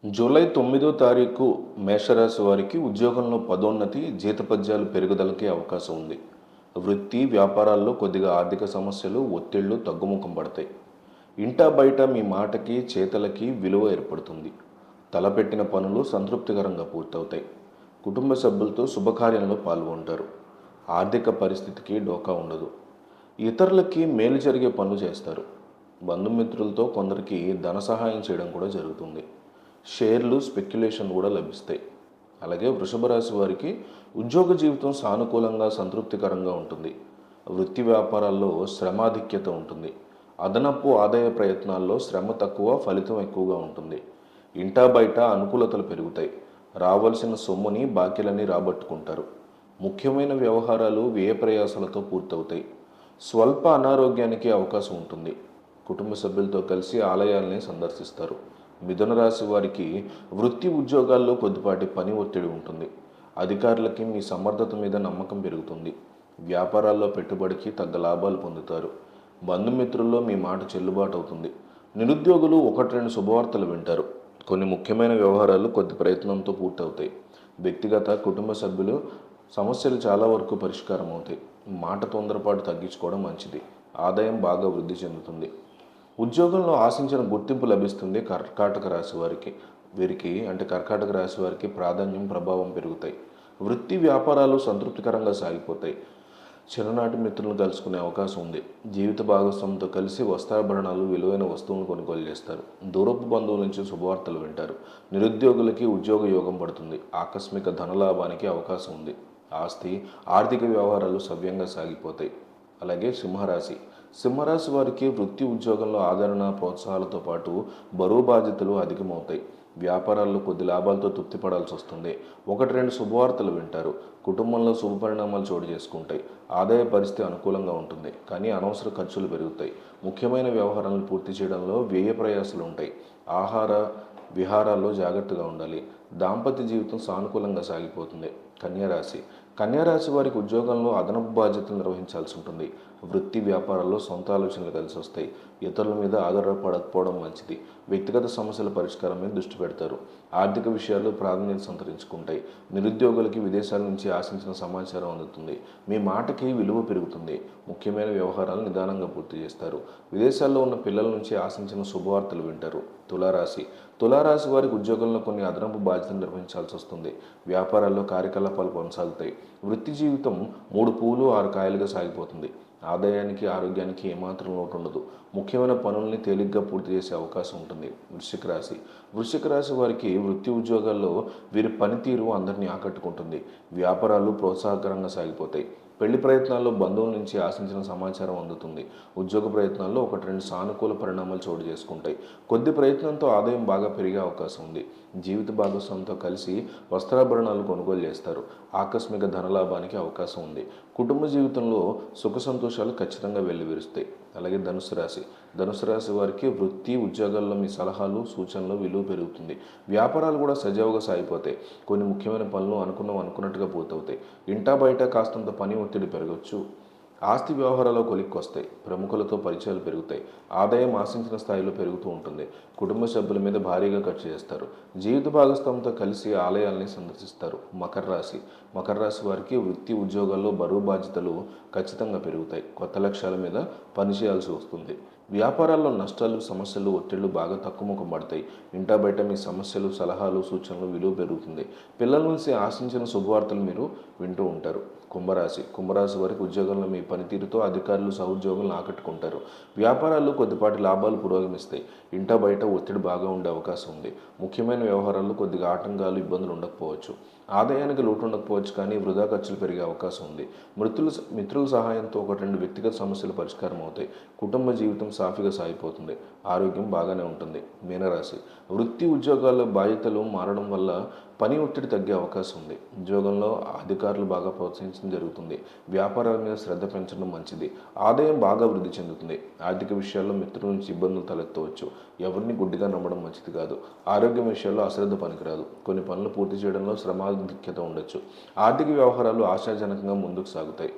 July 9వ తారీఖు మేషరాశి వారికి ఉద్యోగంలో పదోన్నతి, జీతపత్యాలు పెరుగుదలకి అవకాశం ఉంది. వృత్తి, వ్యాపారాల్లో కొద్దిగా ఆర్థిక సమస్యలు, ఒత్తిళ్లు తగ్గుముఖం పడతాయి. ఇంటా బయట మీ మాటకి, చేతలకి విలువ ఏర్పడుతుంది. తలపెట్టిన పనులు సంతృప్తికరంగా పూర్తవుతాయి. కుటుంబ సభ్యులతో శుభకార్యంలో పాల్గొంటారు. ఆర్థిక పరిస్థితికి డోకా ఉండదు. ఇతరులకి మేలు జరిగే పనులు చేస్తారు. బంధుమిత్రులతో కొందరికి ధన సహాయం చేయడం కూడా జరుగుతుంది. షేర్లు, స్పెక్యులేషన్ కూడా లభిస్తాయి. అలాగే వృషభ రాశి వారికి ఉద్యోగ జీవితం సానుకూలంగా, సంతృప్తికరంగా ఉంటుంది. వృత్తి వ్యాపారాల్లో శ్రమాధిక్యత ఉంటుంది. అదనపు ఆదాయ ప్రయత్నాల్లో శ్రమ తక్కువ, ఫలితం ఎక్కువగా ఉంటుంది. ఇంటా బయట అనుకూలతలు పెరుగుతాయి. రావాల్సిన సొమ్ముని, బాకీలని రాబట్టుకుంటారు. ముఖ్యమైన వ్యవహారాలు వ్యయ ప్రయాసాలతో పూర్తవుతాయి. స్వల్ప అనారోగ్యానికి అవకాశం ఉంటుంది. కుటుంబ సభ్యులతో కలిసి ఆలయాల్ని సందర్శిస్తారు. మిథున రాశి వారికి వృత్తి ఉద్యోగాల్లో కొద్దిపాటి పని ఒత్తిడి ఉంటుంది. అధికారులకి మీ సమర్థత మీద నమ్మకం పెరుగుతుంది. వ్యాపారాల్లో పెట్టుబడికి తగ్గ లాభాలు పొందుతారు. బంధుమిత్రుల్లో మీ మాట చెల్లుబాటు అవుతుంది. నిరుద్యోగులు ఒకటి రెండు శుభవార్తలు వింటారు. కొన్ని ముఖ్యమైన వ్యవహారాలు కొద్ది ప్రయత్నంతో పూర్తవుతాయి. వ్యక్తిగత, కుటుంబ సభ్యులు సమస్యలు చాలా వరకు పరిష్కారం అవుతాయి. మాట తొందరపాటు తగ్గించుకోవడం మంచిది. ఆదాయం బాగా వృద్ధి చెందుతుంది. ఉద్యోగంలో ఆశించిన గుర్తింపు లభిస్తుంది. కర్కాటక రాశి వారికి కర్కాటక రాశి వారికి ప్రాధాన్యం, ప్రభావం పెరుగుతాయి. వృత్తి వ్యాపారాలు సంతృప్తికరంగా సాగిపోతాయి. చిన్ననాటి మిత్రులను కలుసుకునే అవకాశం ఉంది. జీవిత భాగస్వామితో కలిసి వస్త్రాభరణాలు, విలువైన వస్తువులను కొనుగోలు చేస్తారు. దూరపు బంధువుల నుంచి శుభవార్తలు వింటారు. నిరుద్యోగులకి ఉద్యోగ యోగం పడుతుంది. ఆకస్మిక ధనలాభానికి అవకాశం ఉంది. ఆస్తి, ఆర్థిక వ్యవహారాలు సవ్యంగా సాగిపోతాయి. అలాగే సింహరాశి వారికి వృత్తి ఉద్యోగంలో ఆదరణ, ప్రోత్సాహాలతో పాటు బరువు బాధ్యతలు అధికమవుతాయి. వ్యాపారాల్లో కొద్ది లాభాలతో తృప్తి పడాల్సి వస్తుంది. ఒకటి రెండు శుభవార్తలు వింటారు. కుటుంబంలో శుభ పరిణామాలు చోటు చేసుకుంటాయి. ఆదాయ పరిస్థితి అనుకూలంగా ఉంటుంది, కానీ అనవసర ఖర్చులు పెరుగుతాయి. ముఖ్యమైన వ్యవహారాలను పూర్తి చేయడంలో వ్యయ ప్రయాసాలు ఉంటాయి. ఆహార విహారాల్లో జాగ్రత్తగా ఉండాలి. దాంపత్య జీవితం సానుకూలంగా సాగిపోతుంది. కన్యారాశి వారికి ఉద్యోగంలో అదనపు బాధ్యతలు నిర్వహించాల్సి ఉంటుంది. వృత్తి వ్యాపారాల్లో సొంత ఆలోచనలు కలిసి వస్తాయి. ఇతరుల మీద ఆధారపడకపోవడం మంచిది. వ్యక్తిగత సమస్యల పరిష్కారం మీద దృష్టి పెడతారు. ఆర్థిక విషయాల్లో ప్రాధాన్యత సంతరించుకుంటాయి. నిరుద్యోగులకి విదేశాల నుంచి ఆశించిన సమాచారం అందుతుంది. మీ మాటకి విలువ పెరుగుతుంది. ముఖ్యమైన వ్యవహారాలు నిదానంగా పూర్తి చేస్తారు. విదేశాల్లో ఉన్న పిల్లల నుంచి ఆశించిన శుభవార్తలు వింటారు. తులారాశి వారికి ఉద్యోగంలో కొన్ని అదనపు బాధ్యతలు నిర్వహించాల్సి వస్తుంది. వ్యాపారాల్లో కార్యకలాపాలు కొనసాగుతాయి. వృత్తి జీవితం 3 పువ్వులు 6 కాయలుగా సాగిపోతుంది. ఆదాయానికి, ఆరోగ్యానికి ఏమాత్రం లోటు ఉండదు. ముఖ్యమైన పనుల్ని తేలిగ్గా పూర్తి చేసే అవకాశం ఉంటుంది. వృశ్చిక రాశి వారికి వృత్తి ఉద్యోగాల్లో వీరి పనితీరు అందరినీ ఆకట్టుకుంటుంది. వ్యాపారాలు ప్రోత్సాహకరంగా సాగిపోతాయి. పెళ్లి ప్రయత్నాల్లో బంధువుల నుంచి ఆశించిన సమాచారం అందుతుంది. ఉద్యోగ ప్రయత్నాల్లో 1-2 సానుకూల పరిణామాలు చోటు చేసుకుంటాయి. కొద్ది ప్రయత్నంతో ఆదాయం బాగా పెరిగే అవకాశం ఉంది. జీవిత భాగస్వామితో కలిసి వస్త్రాభరణాలు కొనుగోలు చేస్తారు. ఆకస్మిక ధనలాభానికి అవకాశం ఉంది. కుటుంబ జీవితంలో సుఖ సంతోషాలు ఖచ్చితంగా వెల్లివిరుస్తాయి. అలాగే ధనుసు రాశి వారికి వృత్తి ఉద్యోగాల్లో మీ సలహాలు, సూచనలు విలువ పెరుగుతుంది. వ్యాపారాలు కూడా సజావుగా సాగిపోతాయి. కొన్ని ముఖ్యమైన పనులు అనుకున్నట్టుగా పూర్తవుతాయి. ఇంటా బయట కాస్తంత పని ఒత్తిడి పెరగవచ్చు. ఆస్తి వ్యవహారాలు కొలిక్కొస్తాయి. ప్రముఖులతో పరిచయాలు పెరుగుతాయి. ఆదాయం ఆశించిన స్థాయిలో పెరుగుతూ ఉంటుంది. కుటుంబ సభ్యుల మీద భారీగా ఖర్చు చేస్తారు. జీవిత భాగస్వామితో కలిసి ఆలయాల్ని సందర్శిస్తారు. మకర రాశి వారికి వృత్తి ఉద్యోగాల్లో బరువు బాధ్యతలు ఖచ్చితంగా పెరుగుతాయి. కొత్త లక్ష్యాల మీద పనిచేయాల్సి వస్తుంది. వ్యాపారాల్లో నష్టాలు, సమస్యలు, ఒత్తిళ్లు బాగా తక్కువముఖం పడతాయి. ఇంటా బయట మీ సమస్యలు, సలహాలు, సూచనలు విలువ పెరుగుతుంది. పిల్లల నుంచి ఆశించిన శుభవార్తలు మీరు వింటూ ఉంటారు. కుంభరాశి వారికి ఉద్యోగంలో మీ పనితీరుతో అధికారులు, సహోద్యోగులను ఆకట్టుకుంటారు. వ్యాపారాల్లో కొద్దిపాటి లాభాలు పురోగమిస్తాయి. ఇంటా బయట ఒత్తిడి బాగా ఉండే అవకాశం ఉంది. ముఖ్యమైన వ్యవహారాల్లో కొద్దిగా ఆటంకాలు, ఇబ్బందులు ఉండకపోవచ్చు. ఆదాయానికి లోటు ఉండకపోవచ్చు, కానీ వృధా ఖర్చులు పెరిగే అవకాశం ఉంది. మిత్రుల సహాయంతో 1-2 వ్యక్తిగత సమస్యలు పరిష్కారం అవుతాయి. కుటుంబ జీవితం సాఫీగా సాగిపోతుంది. ఆరోగ్యం బాగానే ఉంటుంది. వృత్తి ఉద్యోగాల్లో బాధ్యతలు మారడం వల్ల పని ఒత్తిడి తగ్గే అవకాశం ఉంది. ఉద్యోగంలో అధికారులు బాగా ప్రోత్సహించడం జరుగుతుంది. వ్యాపారాల మీద శ్రద్ధ పెంచడం మంచిది. ఆదాయం బాగా వృద్ధి చెందుతుంది. ఆర్థిక విషయాల్లో మిత్రుల నుంచి ఇబ్బందులు తలెత్తవచ్చు. ఎవరిని గుడ్డిగా నమ్మడం మంచిది కాదు. ఆరోగ్యం విషయాల్లో అశ్రద్ధ పనికిరాదు. కొన్ని పనులు పూర్తి చేయడంలో శ్రమాధిక్యత ఉండొచ్చు. ఆర్థిక వ్యవహారాలు ఆశాజనకంగా ముందుకు సాగుతాయి.